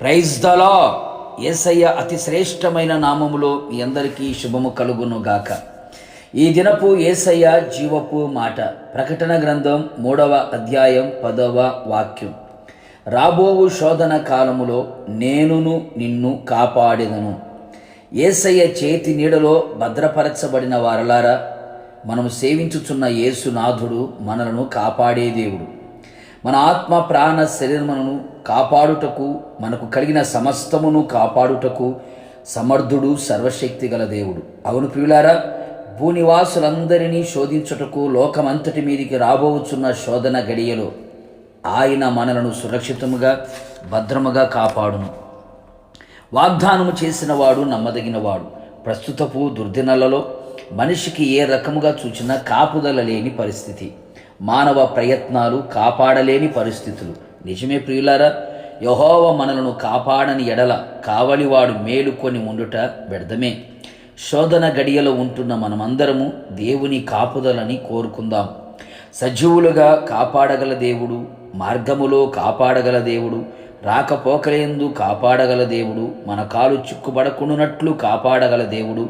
Praise the lord. యేసయ్య అతి శ్రేష్టమైన నామములో మీ అందరికీ శుభము కలుగును గాక. ఈ దినపు యేసయ్య జీవపు మాట. ప్రకటన గ్రంథం 3వ అధ్యాయం 10వ వాక్యం. రాబోవు శోధన కాలములో నేనును నిన్ను కాపాడెదను. యేసయ్య చేతి నీడలో భద్రపరచబడిన వారలారా, మనము సేవించుచున్న యేసునాథుడు మనలను కాపాడే దేవుడు. మన ఆత్మ ప్రాణ శరీరమును కాపాడుటకు, మనకు కలిగిన సమస్తమును కాపాడుటకు సమర్థుడు, సర్వశక్తి గల దేవుడు. అవును ప్రియులారా, భూనివాసులందరినీ శోధించుటకు, లోకమంతటి మీదికి రాబోచున్న శోధన గడియలో ఆయన మనలను సురక్షితముగా భద్రముగా కాపాడును. వాగ్దానము చేసినవాడు నమ్మదగినవాడు. ప్రస్తుతపు దుర్దినాలలో మనిషికి ఏ రకముగా చూచినా కాపుదల లేని పరిస్థితి, మానవ ప్రయత్నాలు కాపాడలేని పరిస్థితులు. నిజమే ప్రియులారా, యెహోవా మనలను కాపాడని ఎడల కావలివాడు మేలుకొని ఉండుట వ్యర్థమే. శోధన గడియలో ఉంటున్న మనమందరము దేవుని కాపుదలని కోరుకుందాం. సజీవులుగా కాపాడగల దేవుడు, మార్గములో కాపాడగల దేవుడు, రాకపోకలేందు కాపాడగల దేవుడు, మన కాలు చిక్కుబడకుండునట్లు కాపాడగల దేవుడు,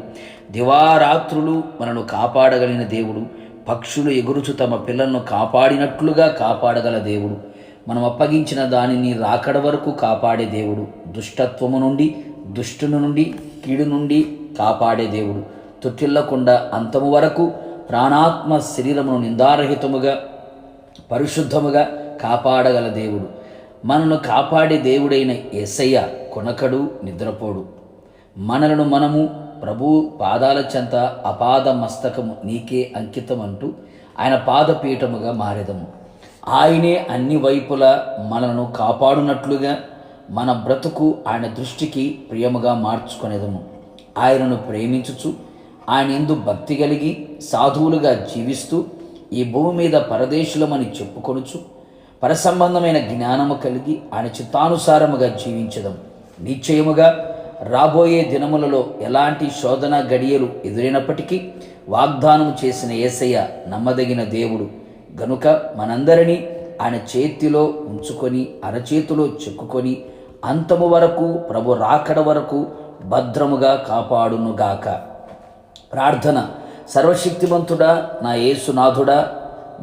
దివారాత్రులు మనను కాపాడగలిగిన దేవుడు, పక్షులు ఎగురుచు తమ పిల్లలను కాపాడినట్లుగా కాపాడగల దేవుడు, మనం అప్పగించిన దానిని రాకడ వరకు కాపాడే దేవుడు, దుష్టత్వము నుండి, దుష్టుని నుండి, కీడు నుండి కాపాడే దేవుడు, తొట్టిల్లకుండా అంతము వరకు ప్రాణాత్మ శరీరమును నిందారహితముగా పరిశుద్ధముగా కాపాడగల దేవుడు. మనను కాపాడే దేవుడైన యేసయ్య కొనకడు, నిద్రపోడు. మనలను మనము ప్రభు పాదాల చెంత అపాద మస్తకము నీకే అంకితం అంటూ ఆయన పాదపీఠముగా మారెదము. ఆయనే అన్ని వైపులా మనలను కాపాడునట్లుగా మన బ్రతుకు ఆయన దృష్టికి ప్రియముగా మార్చుకొనేదము. ఆయనను ప్రేమించుచు, ఆయన యందు భక్తి కలిగి సాధువులుగా జీవిస్తూ ఈ భూమి మీద పరదేశులమని చెప్పుకొనుచు, పరసంబంధమైన జ్ఞానము కలిగి ఆయన చిత్తానుసారముగా జీవించదము. నిశ్చయముగా రాబోయే దినములలో ఎలాంటి శోధన గడియలు ఎదురైనప్పటికీ వాగ్దానం చేసిన యేసయ్య నమ్మదగిన దేవుడు గనుక మనందరినీ ఆయన చేతిలో ఉంచుకొని, అరచేతిలో చెక్కుకొని అంతము వరకు, ప్రభు రాకడ వరకు భద్రముగా కాపాడునుగాక. ప్రార్థన. సర్వశక్తిమంతుడా, నా యేసునాథుడా,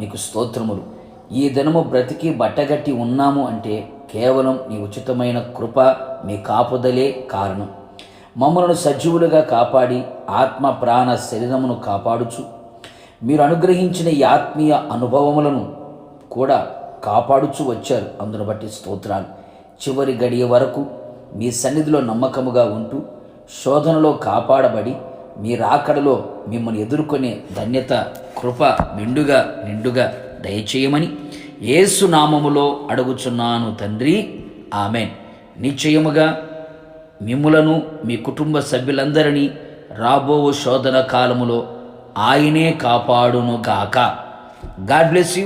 మీకు స్తోత్రములు. ఈ దినము బ్రతికి బట్టగట్టి ఉన్నాము అంటే కేవలం నీ ఉచితమైన కృప, మీ కాపుదలే కారణం. మమ్మలను సజీవులుగా కాపాడి ఆత్మ ప్రాణ శరీరమును కాపాడుచు, మీరు అనుగ్రహించిన ఈ ఆత్మీయ అనుభవములను కూడా కాపాడుచు వచ్చారు. అందును బట్టి స్తోత్రాలు. చివరి గడియ వరకు మీ సన్నిధిలో నమ్మకముగా ఉంటూ, శోధనలో కాపాడబడి మీ రాకడలో మిమ్మల్ని ఎదుర్కొనే ధన్యత, కృప నిండుగా దయచేయమని యేసు నామములో అడుగుచున్నాను తండ్రి, ఆమెన్. నిశ్చయముగా మిమ్ములను, మీ కుటుంబ సభ్యులందరినీ రాబో శోధన కాలములో ఆయనే కాపాడును గాక. God bless you.